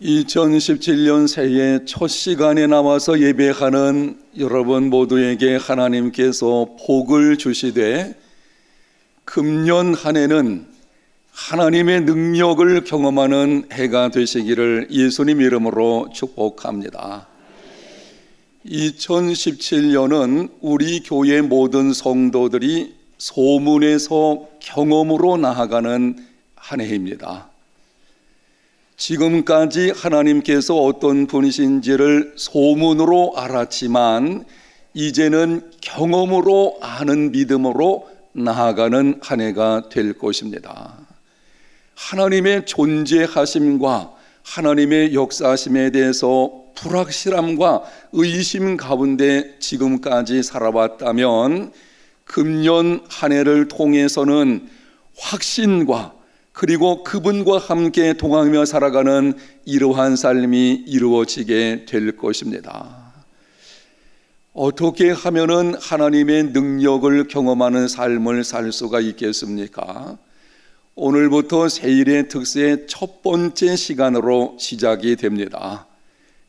2017년 새해 첫 시간에 나와서 예배하는 여러분 모두에게 하나님께서 복을 주시되 금년 한 해는 하나님의 능력을 경험하는 해가 되시기를 예수님 이름으로 축복합니다. 2017년은 우리 교회 모든 성도들이 소문에서 경험으로 나아가는 한 해입니다. 지금까지 하나님께서 어떤 분이신지를 소문으로 알았지만 이제는 경험으로 아는 믿음으로 나아가는 한 해가 될 것입니다. 하나님의 존재하심과 하나님의 역사하심에 대해서 불확실함과 의심 가운데 지금까지 살아왔다면 금년 한 해를 통해서는 확신과 그리고 그분과 함께 동행하며 살아가는 이러한 삶이 이루어지게 될 것입니다. 어떻게 하면은 하나님의 능력을 경험하는 삶을 살 수가 있겠습니까? 오늘부터 새일의 특세의 첫 번째 시간으로 시작이 됩니다.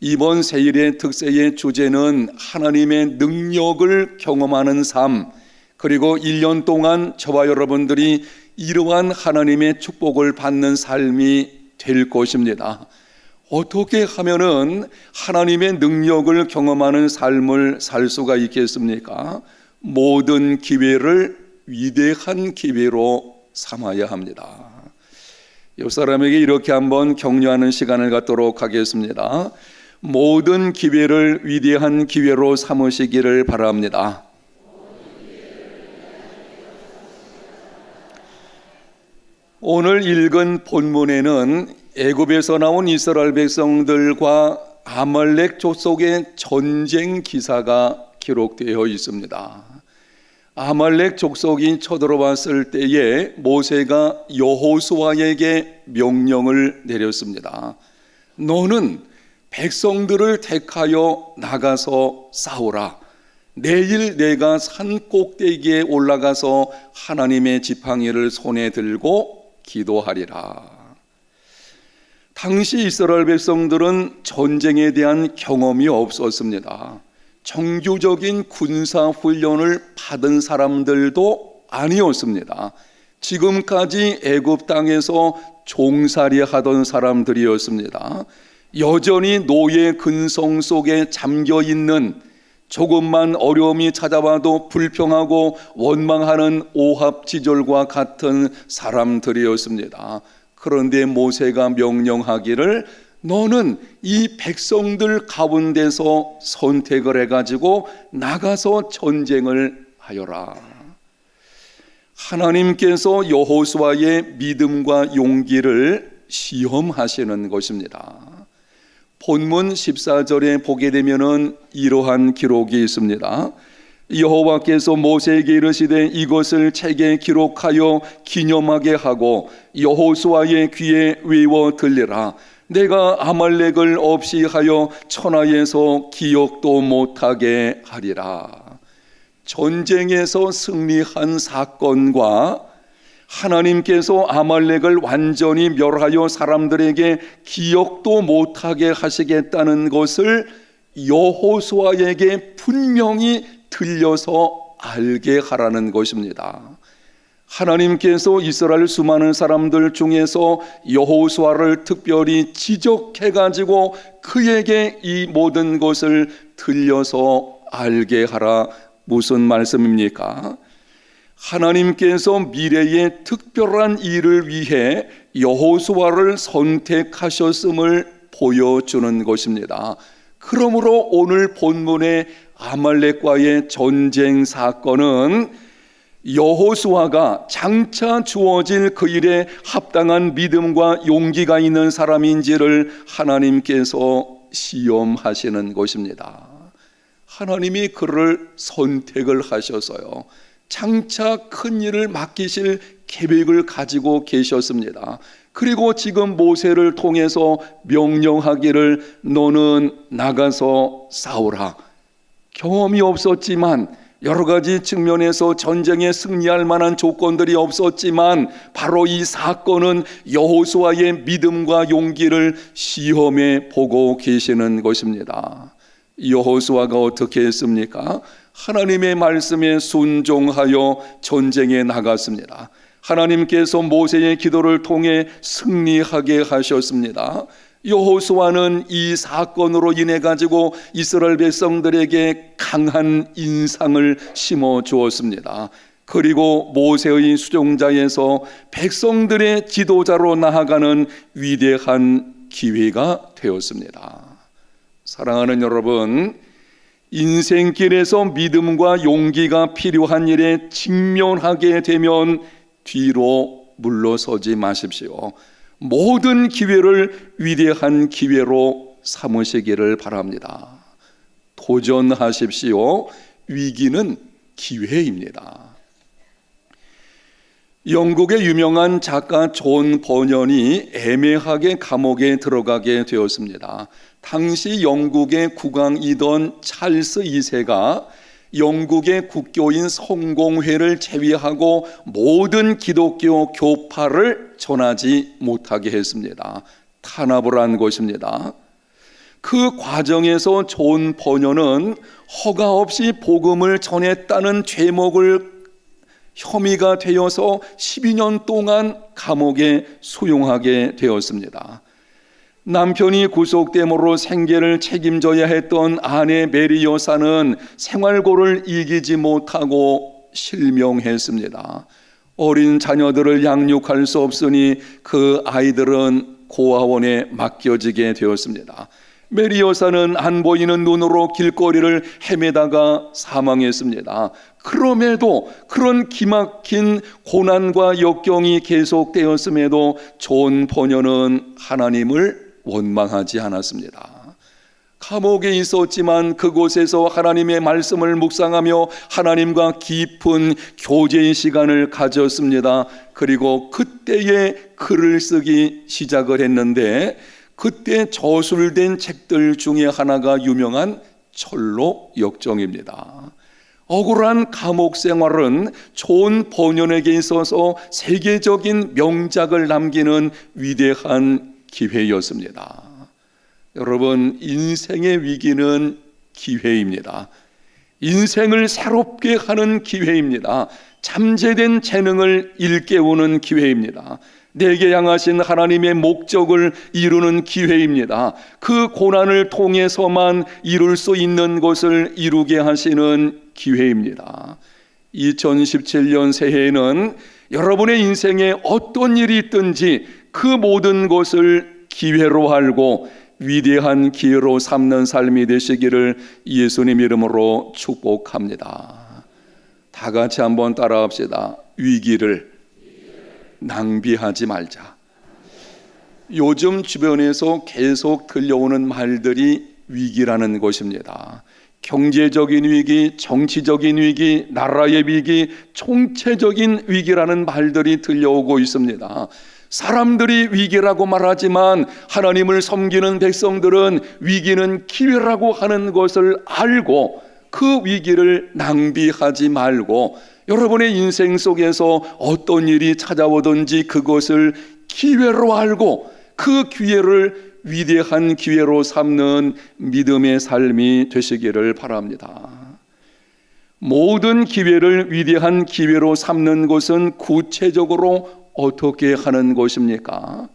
이번 새일의 특세의 주제는 하나님의 능력을 경험하는 삶, 그리고 1년 동안 저와 여러분들이 이러한 하나님의 축복을 받는 삶이 될 것입니다. 어떻게 하면은 하나님의 능력을 경험하는 삶을 살 수가 있겠습니까? 모든 기회를 위대한 기회로 삼아야 합니다. 옆 사람에게 이렇게 한번 격려하는 시간을 갖도록 하겠습니다. 모든 기회를 위대한 기회로 삼으시기를 바랍니다. 오늘 읽은 본문에는 애굽에서 나온 이스라엘 백성들과 아말렉 족속의 전쟁 기사가 기록되어 있습니다. 아말렉 족속이 쳐들어왔을 때에 모세가 여호수아에게 명령을 내렸습니다. 너는 백성들을 택하여 나가서 싸우라. 내일 내가 산 꼭대기에 올라가서 하나님의 지팡이를 손에 들고 기도하리라. 당시 이스라엘 백성들은 전쟁에 대한 경험이 없었습니다. 정규적인 군사 훈련을 받은 사람들도 아니었습니다. 지금까지 애굽 땅에서 종살이 하던 사람들이었습니다. 여전히 노예 근성 속에 잠겨 있는, 조금만 어려움이 찾아와도 불평하고 원망하는 오합지졸과 같은 사람들이었습니다. 그런데 모세가 명령하기를 너는 이 백성들 가운데서 선택을 해가지고 나가서 전쟁을 하여라. 하나님께서 여호수아의 믿음과 용기를 시험하시는 것입니다. 본문 14절에 보게 되면은 이러한 기록이 있습니다. 여호와께서 모세에게 이르시되 이것을 책에 기록하여 기념하게 하고 여호수아의 귀에 외워 들리라. 내가 아말렉을 없이 하여 천하에서 기억도 못하게 하리라. 전쟁에서 승리한 사건과 하나님께서 아말렉을 완전히 멸하여 사람들에게 기억도 못하게 하시겠다는 것을 여호수아에게 분명히 들려서 알게 하라는 것입니다. 하나님께서 이스라엘 수많은 사람들 중에서 여호수아를 특별히 지적해가지고 그에게 이 모든 것을 들려서 알게 하라. 무슨 말씀입니까? 하나님께서 미래의 특별한 일을 위해 여호수아를 선택하셨음을 보여주는 것입니다. 그러므로 오늘 본문의 아말렉과의 전쟁 사건은 여호수아가 장차 주어질 그 일에 합당한 믿음과 용기가 있는 사람인지를 하나님께서 시험하시는 것입니다. 하나님이 그를 선택을 하셔서요, 장차 큰 일을 맡기실 계획을 가지고 계셨습니다. 그리고 지금 모세를 통해서 명령하기를 너는 나가서 싸우라. 경험이 없었지만 여러 가지 측면에서 전쟁에 승리할 만한 조건들이 없었지만 바로 이 사건은 여호수아의 믿음과 용기를 시험해 보고 계시는 것입니다. 여호수아가 어떻게 했습니까? 하나님의 말씀에 순종하여 전쟁에 나갔습니다. 하나님께서 모세의 기도를 통해 승리하게 하셨습니다. 여호수아는 이 사건으로 인해 가지고 이스라엘 백성들에게 강한 인상을 심어 주었습니다. 그리고 모세의 수종자에서 백성들의 지도자로 나아가는 위대한 기회가 되었습니다. 사랑하는 여러분, 인생길에서 믿음과 용기가 필요한 일에 직면하게 되면 뒤로 물러서지 마십시오. 모든 기회를 위대한 기회로 삼으시기를 바랍니다. 도전하십시오. 위기는 기회입니다. 영국의 유명한 작가 존 버년이 애매하게 감옥에 들어가게 되었습니다. 당시 영국의 국왕이던 찰스 2세가 영국의 국교인 성공회를 제외하고 모든 기독교 교파를 전하지 못하게 했습니다. 탄압을 한 것입니다. 그 과정에서 존 버년은 허가 없이 복음을 전했다는 죄목을 혐의가 되어서 12년 동안 감옥에 수용하게 되었습니다. 남편이 구속됨으로 생계를 책임져야 했던 아내 메리 여사는 생활고를 이기지 못하고 실명했습니다. 어린 자녀들을 양육할 수 없으니 그 아이들은 고아원에 맡겨지게 되었습니다. 메리 여사는 안 보이는 눈으로 길거리를 헤매다가 사망했습니다. 그럼에도 그런 기막힌 고난과 역경이 계속되었음에도 존 버년은 하나님을 원망하지 않았습니다. 감옥에 있었지만 그곳에서 하나님의 말씀을 묵상하며 하나님과 깊은 교제의 시간을 가졌습니다. 그리고 그때에 글을 쓰기 시작을 했는데 그때 저술된 책들 중에 하나가 유명한 철로 역정입니다. 억울한 감옥 생활은 존 버년에게 있어서 세계적인 명작을 남기는 위대한 기회였습니다. 여러분, 인생의 위기는 기회입니다. 인생을 새롭게 하는 기회입니다. 잠재된 재능을 일깨우는 기회입니다. 내게 향하신 하나님의 목적을 이루는 기회입니다. 그 고난을 통해서만 이룰 수 있는 것을 이루게 하시는 기회입니다. 2017년 새해에는 여러분의 인생에 어떤 일이 있든지 그 모든 것을 기회로 알고 위대한 기회로 삼는 삶이 되시기를 예수님 이름으로 축복합니다. 다 같이 한번 따라합시다. 위기를 낭비하지 말자. 요즘 주변에서 계속 들려오는 말들이 위기라는 것입니다. 경제적인 위기, 정치적인 위기, 나라의 위기, 총체적인 위기라는 말들이 들려오고 있습니다. 사람들이 위기라고 말하지만 하나님을 섬기는 백성들은 위기는 기회라고 하는 것을 알고 그 위기를 낭비하지 말고 여러분의 인생 속에서 어떤 일이 찾아오든지 그것을 기회로 알고 그 기회를 위대한 기회로 삼는 믿음의 삶이 되시기를 바랍니다. 모든 기회를 위대한 기회로 삼는 것은 구체적으로 어떻게 하는 것입니까?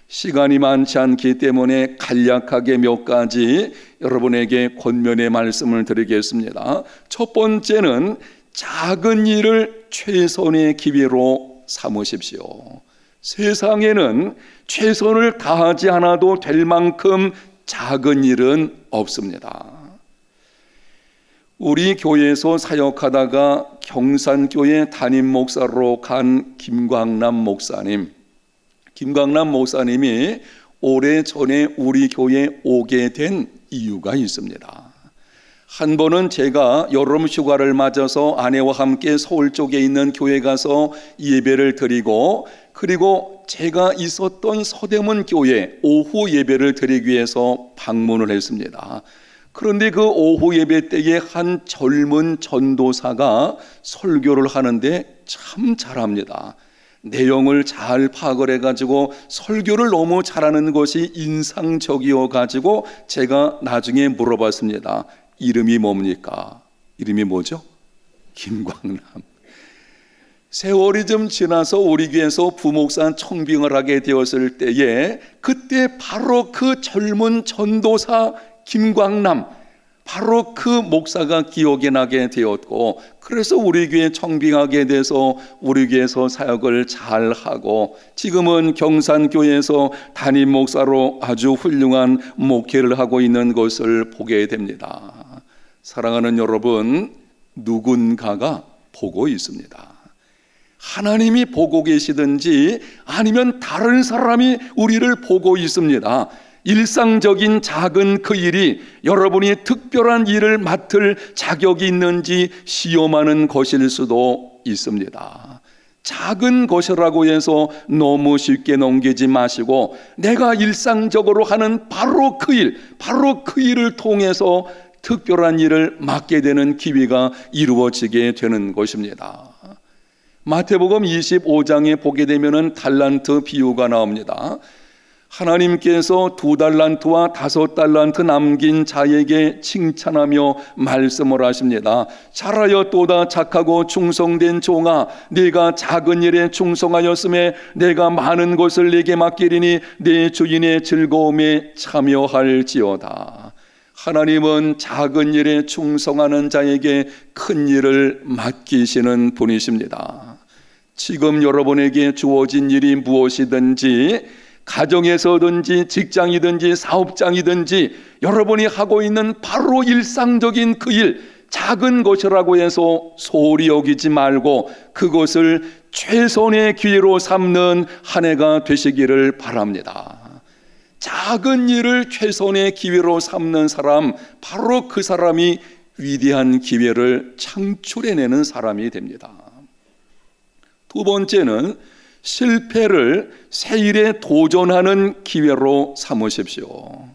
시간이 많지 않기 때문에 간략하게 몇 가지 여러분에게 권면의 말씀을 드리겠습니다. 첫 번째는 작은 일을 최선의 기회로 삼으십시오. 세상에는 최선을 다하지 않아도 될 만큼 작은 일은 없습니다. 우리 교회에서 사역하다가 경산교회 담임 목사로 간 김광남 목사님이 오래전에 우리 교회에 오게 된 이유가 있습니다. 한 번은 제가 여름 휴가를 맞아서 아내와 함께 서울 쪽에 있는 교회 가서 예배를 드리고 그리고 제가 있었던 서대문 교회 오후 예배를 드리기 위해서 방문을 했습니다. 그런데 그 오후 예배 때에 한 젊은 전도사가 설교를 하는데 참 잘합니다. 내용을 잘 파악을 해가지고 설교를 너무 잘하는 것이 인상적이어 가지고 제가 나중에 물어봤습니다. 이름이 뭡니까? 이름이 뭐죠? 김광남. 세월이 좀 지나서 우리 교회에서 부목사 청빙을 하게 되었을 때에 그때 바로 그 젊은 전도사 김광남, 바로 그 목사가 기억이 나게 되었고, 그래서 우리 교회 청빙하게 돼서 우리 교회에서 사역을 잘 하고 지금은 경산교회에서 담임 목사로 아주 훌륭한 목회를 하고 있는 것을 보게 됩니다. 사랑하는 여러분, 누군가가 보고 있습니다. 하나님이 보고 계시든지 아니면 다른 사람이 우리를 보고 있습니다. 일상적인 작은 그 일이 여러분이 특별한 일을 맡을 자격이 있는지 시험하는 것일 수도 있습니다. 작은 것이라고 해서 너무 쉽게 넘기지 마시고 내가 일상적으로 하는 바로 그 일, 바로 그 일을 통해서 특별한 일을 맡게 되는 기회가 이루어지게 되는 것입니다. 마태복음 25장에 보게 되면은 달란트 비유가 나옵니다. 하나님께서 2달란트와 5달란트 남긴 자에게 칭찬하며 말씀을 하십니다. 잘하여 또다 착하고 충성된 종아, 네가 작은 일에 충성하였음에 내가 많은 것을 네게 맡기리니 네 주인의 즐거움에 참여할지어다. 하나님은 작은 일에 충성하는 자에게 큰 일을 맡기시는 분이십니다. 지금 여러분에게 주어진 일이 무엇이든지, 가정에서든지 직장이든지 사업장이든지 여러분이 하고 있는 바로 일상적인 그 일, 작은 것이라고 해서 소홀히 여기지 말고 그것을 최선의 기회로 삼는 한 해가 되시기를 바랍니다. 작은 일을 최선의 기회로 삼는 사람, 바로 그 사람이 위대한 기회를 창출해내는 사람이 됩니다. 두 번째는 실패를 새 일에 도전하는 기회로 삼으십시오.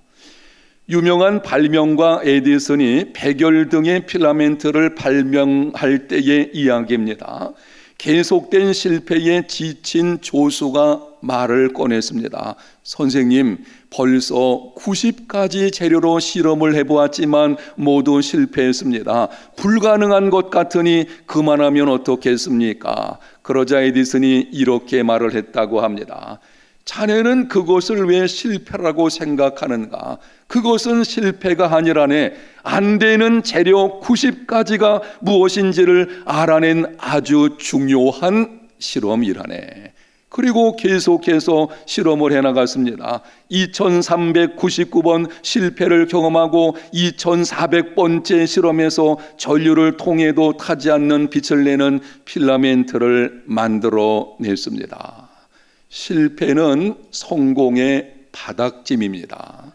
유명한 발명가 에디슨이 백열등의 필라멘트를 발명할 때의 이야기입니다. 계속된 실패에 지친 조수가 말을 꺼냈습니다. 선생님, 벌써 90가지 재료로 실험을 해보았지만 모두 실패했습니다. 불가능한 것 같으니 그만하면 어떻겠습니까? 그러자 에디슨이 이렇게 말을 했다고 합니다. 자네는 그것을 왜 실패라고 생각하는가? 그것은 실패가 아니라네. 안 되는 재료 90가지가 무엇인지를 알아낸 아주 중요한 실험이라네. 그리고 계속해서 실험을 해나갔습니다. 2399번 실패를 경험하고 2400번째 실험에서 전류를 통해도 타지 않는 빛을 내는 필라멘트를 만들어 냈습니다. 실패는 성공의 바닥짐입니다.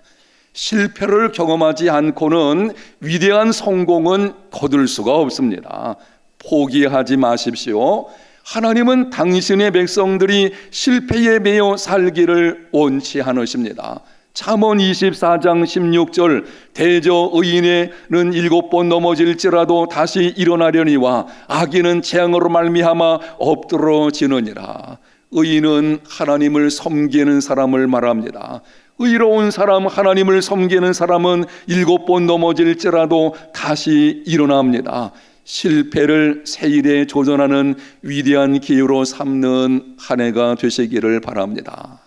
실패를 경험하지 않고는 위대한 성공은 거둘 수가 없습니다. 포기하지 마십시오. 하나님은 당신의 백성들이 실패에 매여 살기를 원치 않으십니다. 잠언 24장 16절 대저 의인에는 7번 넘어질지라도 다시 일어나려니와 악인은 재앙으로 말미암아 엎드러지느니라. 의인은 하나님을 섬기는 사람을 말합니다. 의로운 사람, 하나님을 섬기는 사람은 7번 넘어질지라도 다시 일어납니다. 실패를 새 일에 도전하는 위대한 기회로 삼는 한 해가 되시기를 바랍니다.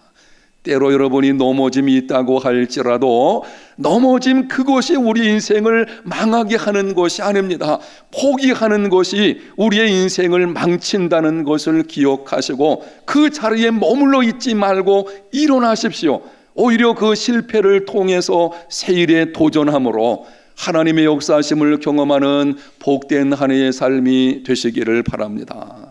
때로 여러분이 넘어짐이 있다고 할지라도 넘어짐 그것이 우리 인생을 망하게 하는 것이 아닙니다. 포기하는 것이 우리의 인생을 망친다는 것을 기억하시고 그 자리에 머물러 있지 말고 일어나십시오. 오히려 그 실패를 통해서 새 일에 도전함으로 하나님의 역사하심을 경험하는 복된 한 해의 삶이 되시기를 바랍니다.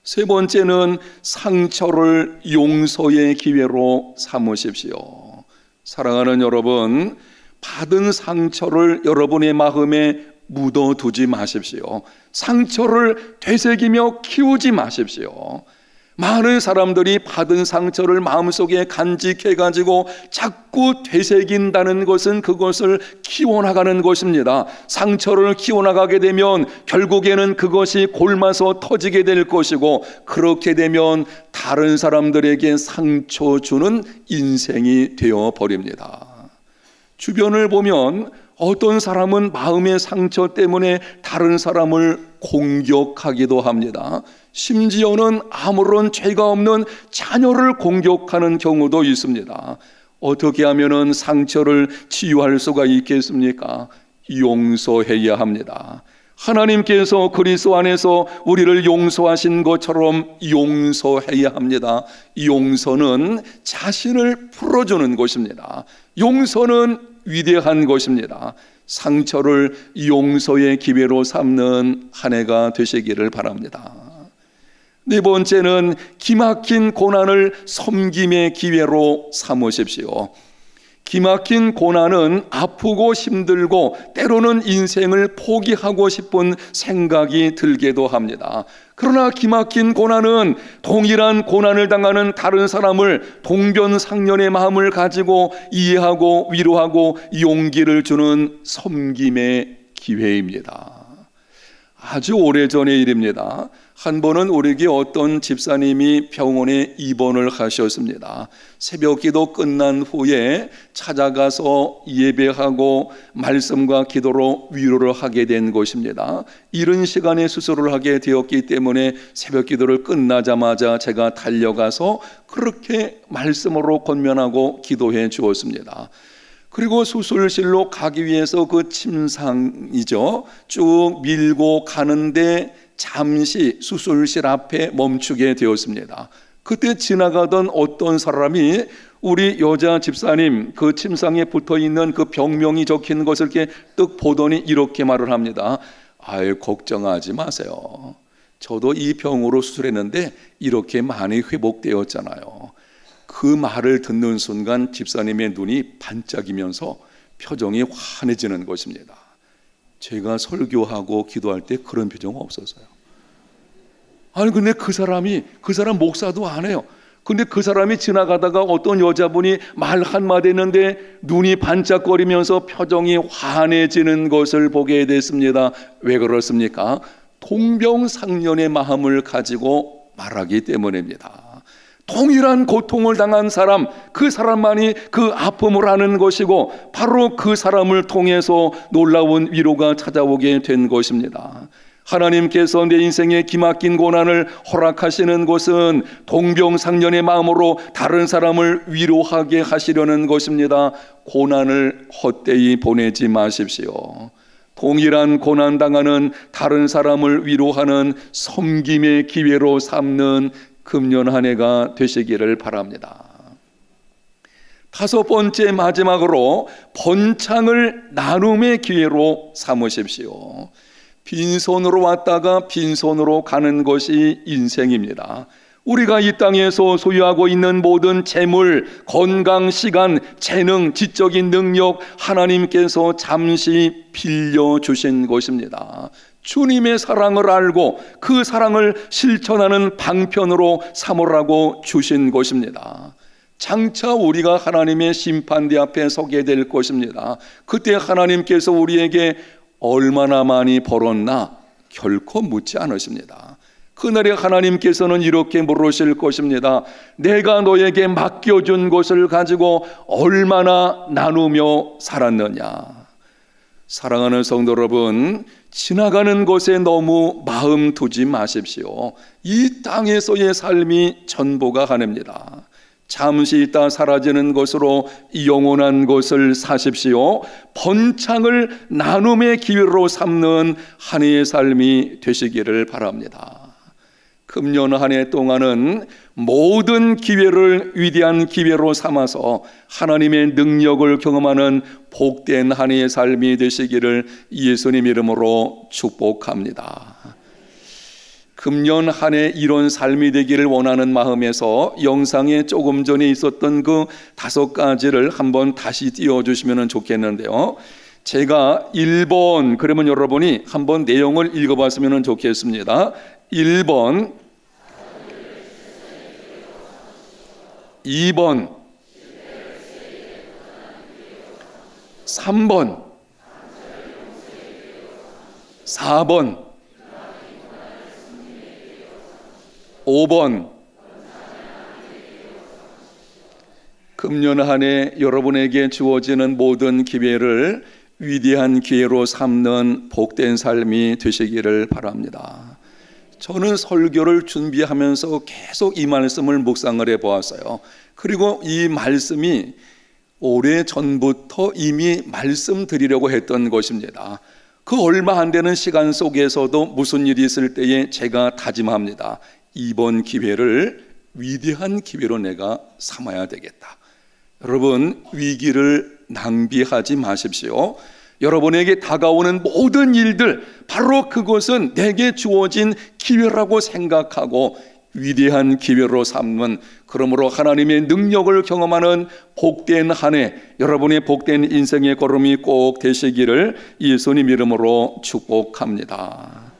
세 번째는 상처를 용서의 기회로 삼으십시오. 사랑하는 여러분, 받은 상처를 여러분의 마음에 묻어두지 마십시오. 상처를 되새기며 키우지 마십시오. 많은 사람들이 받은 상처를 마음속에 간직해가지고 자꾸 되새긴다는 것은 그것을 키워나가는 것입니다. 상처를 키워나가게 되면 결국에는 그것이 골마서 터지게 될 것이고, 그렇게 되면 다른 사람들에게 상처 주는 인생이 되어버립니다. 주변을 보면 어떤 사람은 마음의 상처 때문에 다른 사람을 공격하기도 합니다. 심지어는 아무런 죄가 없는 자녀를 공격하는 경우도 있습니다. 어떻게 하면 상처를 치유할 수가 있겠습니까? 용서해야 합니다. 하나님께서 그리스도 안에서 우리를 용서하신 것처럼 용서해야 합니다. 용서는 자신을 풀어주는 것입니다. 용서는 위대한 것입니다. 상처를 용서의 기회로 삼는 한 해가 되시기를 바랍니다. 네 번째는 기막힌 고난을 섬김의 기회로 삼으십시오. 기막힌 고난은 아프고 힘들고 때로는 인생을 포기하고 싶은 생각이 들기도 합니다. 그러나 기막힌 고난은 동일한 고난을 당하는 다른 사람을 동변상련의 마음을 가지고 이해하고 위로하고 용기를 주는 섬김의 기회입니다. 아주 오래전의 일입니다. 한 번은 우리에게 어떤 집사님이 병원에 입원을 하셨습니다. 새벽기도 끝난 후에 찾아가서 예배하고 말씀과 기도로 위로를 하게 된 것입니다. 이른 시간에 수술을 하게 되었기 때문에 새벽기도를 끝나자마자 제가 달려가서 그렇게 말씀으로 권면하고 기도해 주었습니다. 그리고 수술실로 가기 위해서 그 침상이죠, 쭉 밀고 가는데 잠시 수술실 앞에 멈추게 되었습니다. 그때 지나가던 어떤 사람이 우리 여자 집사님 그 침상에 붙어있는 그 병명이 적힌 것을 이렇게 뜩 보더니 이렇게 말을 합니다. 아유, 걱정하지 마세요. 저도 이 병으로 수술했는데 이렇게 많이 회복되었잖아요. 그 말을 듣는 순간 집사님의 눈이 반짝이면서 표정이 환해지는 것입니다. 제가 설교하고 기도할 때 그런 표정 없었어요. 아니 근데 그 사람 목사도 안 해요. 근데 그 사람이 지나가다가 어떤 여자분이 말 한마디 했는데 눈이 반짝거리면서 표정이 환해지는 것을 보게 됐습니다. 왜 그렇습니까? 동병상련의 마음을 가지고 말하기 때문입니다. 동일한 고통을 당한 사람, 그 사람만이 그 아픔을 아는 것이고 바로 그 사람을 통해서 놀라운 위로가 찾아오게 된 것입니다. 하나님께서 내 인생에 기막힌 고난을 허락하시는 것은 동병상련의 마음으로 다른 사람을 위로하게 하시려는 것입니다. 고난을 헛되이 보내지 마십시오. 동일한 고난 당하는 다른 사람을 위로하는 섬김의 기회로 삼는 금년 한 해가 되시기를 바랍니다. 다섯 번째, 마지막으로 번창을 나눔의 기회로 삼으십시오. 빈손으로 왔다가 빈손으로 가는 것이 인생입니다. 우리가 이 땅에서 소유하고 있는 모든 재물, 건강, 시간, 재능, 지적인 능력 하나님께서 잠시 빌려주신 것입니다. 주님의 사랑을 알고 그 사랑을 실천하는 방편으로 삼으라고 주신 것입니다. 장차 우리가 하나님의 심판대 앞에 서게 될 것입니다. 그때 하나님께서 우리에게 얼마나 많이 벌었나 결코 묻지 않으십니다. 그날에 하나님께서는 이렇게 물으실 것입니다. 내가 너에게 맡겨준 것을 가지고 얼마나 나누며 살았느냐. 사랑하는 성도 여러분, 지나가는 것에 너무 마음 두지 마십시오. 이 땅에서의 삶이 전부가 아닙니다. 잠시 있다 사라지는 것으로 영원한 것을 사십시오. 번창을 나눔의 기회로 삼는 한 해의 삶이 되시기를 바랍니다. 금년 한 해 동안은 모든 기회를 위대한 기회로 삼아서 하나님의 능력을 경험하는 복된 한 해의 삶이 되시기를 예수님 이름으로 축복합니다. 금년 한 해 이런 삶이 되기를 원하는 마음에서 영상에 조금 전에 있었던 그 5가지를 한번 다시 띄워주시면 좋겠는데요. 제가 1번, 그러면 여러분이 한번 내용을 읽어봤으면 좋겠습니다. 1번, 2번, 3번, 4번, 5번. 금년 한 해 여러분에게 주어지는 모든 기회를 위대한 기회로 삼는 복된 삶이 되시기를 바랍니다. 저는 설교를 준비하면서 계속 이 말씀을 묵상을 해보았어요. 그리고 이 말씀이 오래전부터 이미 말씀드리려고 했던 것입니다. 그 얼마 안 되는 시간 속에서도 무슨 일이 있을 때에 제가 다짐합니다. 이번 기회를 위대한 기회로 내가 삼아야 되겠다. 여러분, 위기를 낭비하지 마십시오. 여러분에게 다가오는 모든 일들, 바로 그것은 내게 주어진 기회라고 생각하고 위대한 기회로 삼는, 그러므로 하나님의 능력을 경험하는 복된 한 해, 여러분의 복된 인생의 걸음이 꼭 되시기를 예수님 이름으로 축복합니다.